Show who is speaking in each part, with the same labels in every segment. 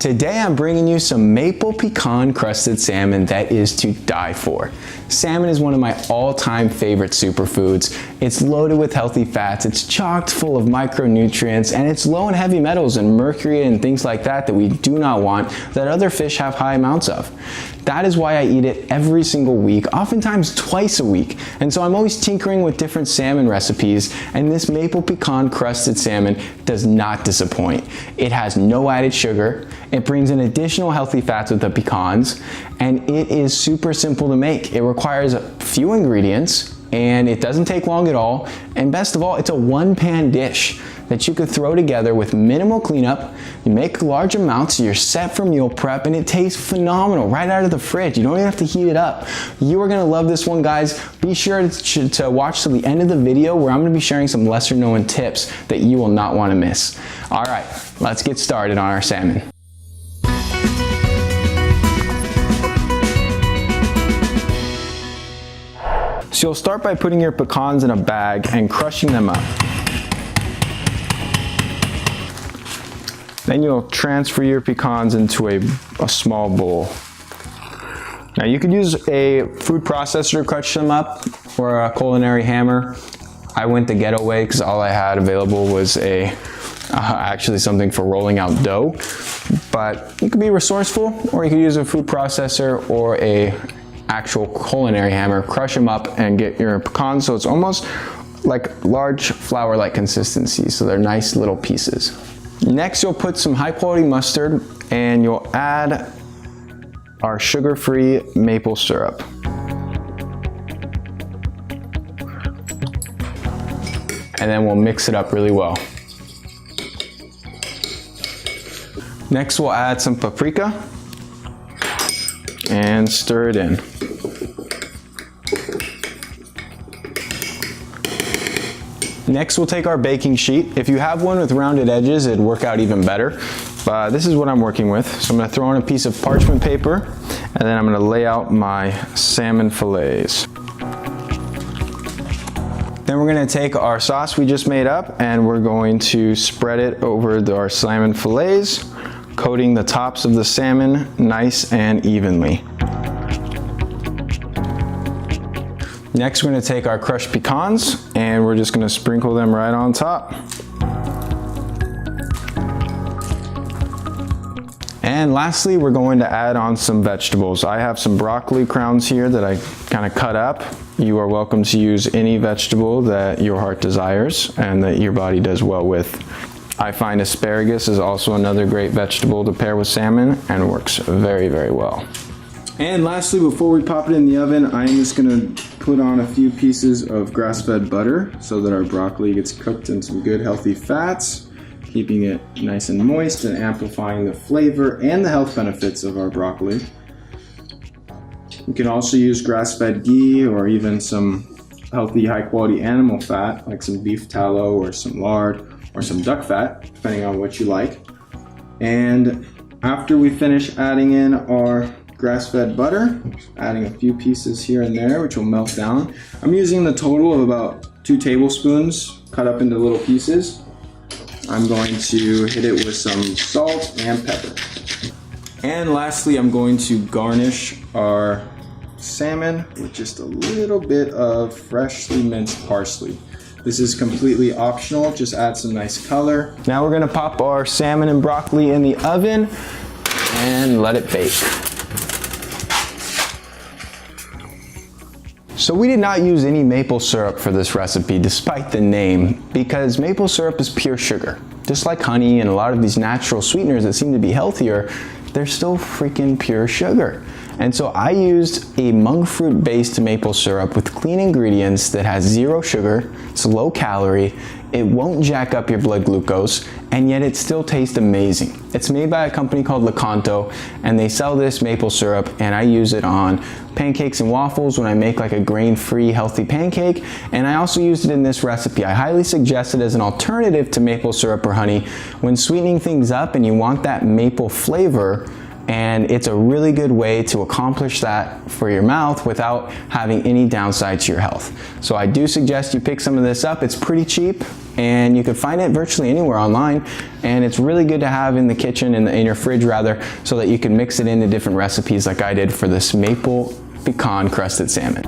Speaker 1: Today I'm bringing you some maple pecan crusted salmon that is to die for. Salmon is one of my all-time favorite superfoods. It's loaded with healthy fats, it's chocked full of micronutrients, and it's low in heavy metals and mercury and things like that that we do not want that other fish have high amounts of. That is why I eat it every single week, oftentimes twice a week. And so I'm always tinkering with different salmon recipes, and this maple pecan crusted salmon does not disappoint. It has no added sugar, it brings in additional healthy fats with the pecans, and it is super simple to make. It requires a few ingredients, and it doesn't take long at all. And best of all, it's a one-pan dish that you could throw together with minimal cleanup. You make large amounts, you're set for meal prep, and it tastes phenomenal right out of the fridge. You don't even have to heat it up. You are gonna love this one, guys. Be sure to watch till the end of the video where I'm gonna be sharing some lesser known tips that you will not wanna miss. All right, let's get started on our salmon. So you'll start by putting your pecans in a bag and crushing them up. Then you'll transfer your pecans into a small bowl. Now you could use a food processor to crush them up or a culinary hammer. I went the ghetto way because all I had available was actually something for rolling out dough. But you could be resourceful, or you could use a food processor or a actual culinary hammer, crush them up and get your pecans so it's almost like large flour-like consistency, so they're nice little pieces. Next, you'll put some high quality mustard and you'll add our sugar-free maple syrup. And then we'll mix it up really well. Next, we'll add some paprika and stir it in. Next, we'll take our baking sheet. If you have one with rounded edges, it'd work out even better. But this is what I'm working with. So I'm gonna throw in a piece of parchment paper, and then I'm gonna lay out my salmon fillets. Then we're gonna take our sauce we just made up, and we're going to spread it over our salmon fillets, coating the tops of the salmon nice and evenly. Next, we're gonna take our crushed pecans and we're just gonna sprinkle them right on top. And lastly, we're going to add on some vegetables. I have some broccoli crowns here that I kind of cut up. You are welcome to use any vegetable that your heart desires and that your body does well with. I find asparagus is also another great vegetable to pair with salmon and works very, very well. And lastly, before we pop it in the oven, I'm just gonna put on a few pieces of grass-fed butter so that our broccoli gets cooked in some good healthy fats, keeping it nice and moist and amplifying the flavor and the health benefits of our broccoli. You can also use grass-fed ghee or even some healthy high-quality animal fat like some beef tallow or some lard or some duck fat, depending on what you like. And after we finish adding in our grass-fed butter, adding a few pieces here and there, which will melt down. I'm using the total of about 2 tablespoons cut up into little pieces. I'm going to hit it with some salt and pepper. And lastly, I'm going to garnish our salmon with just a little bit of freshly minced parsley. This is completely optional, just add some nice color. Now we're gonna pop our salmon and broccoli in the oven and let it bake. So we did not use any maple syrup for this recipe, despite the name, because maple syrup is pure sugar. Just like honey and a lot of these natural sweeteners that seem to be healthier, they're still freaking pure sugar. And so I used a monk fruit based maple syrup with clean ingredients that has 0 sugar, it's low calorie, it won't jack up your blood glucose, and yet it still tastes amazing. It's made by a company called Lecanto, and they sell this maple syrup, and I use it on pancakes and waffles when I make like a grain-free healthy pancake, and I also used it in this recipe. I highly suggest it as an alternative to maple syrup or honey. When sweetening things up and you want that maple flavor, and it's a really good way to accomplish that for your mouth without having any downside to your health. So I do suggest you pick some of this up. It's pretty cheap, and you can find it virtually anywhere online, and it's really good to have in the kitchen, in your fridge rather, so that you can mix it into different recipes like I did for this maple pecan crusted salmon.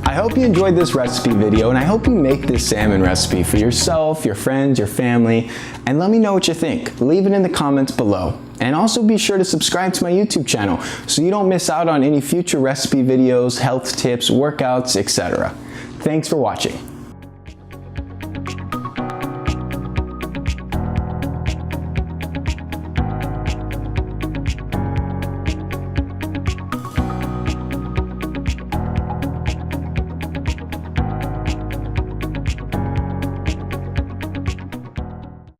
Speaker 1: I hope you enjoyed this recipe video, and I hope you make this salmon recipe for yourself, your friends, your family, and let me know what you think. Leave it in the comments below. And also be sure to subscribe to my YouTube channel so you don't miss out on any future recipe videos, health tips, workouts, etc. Thanks for watching.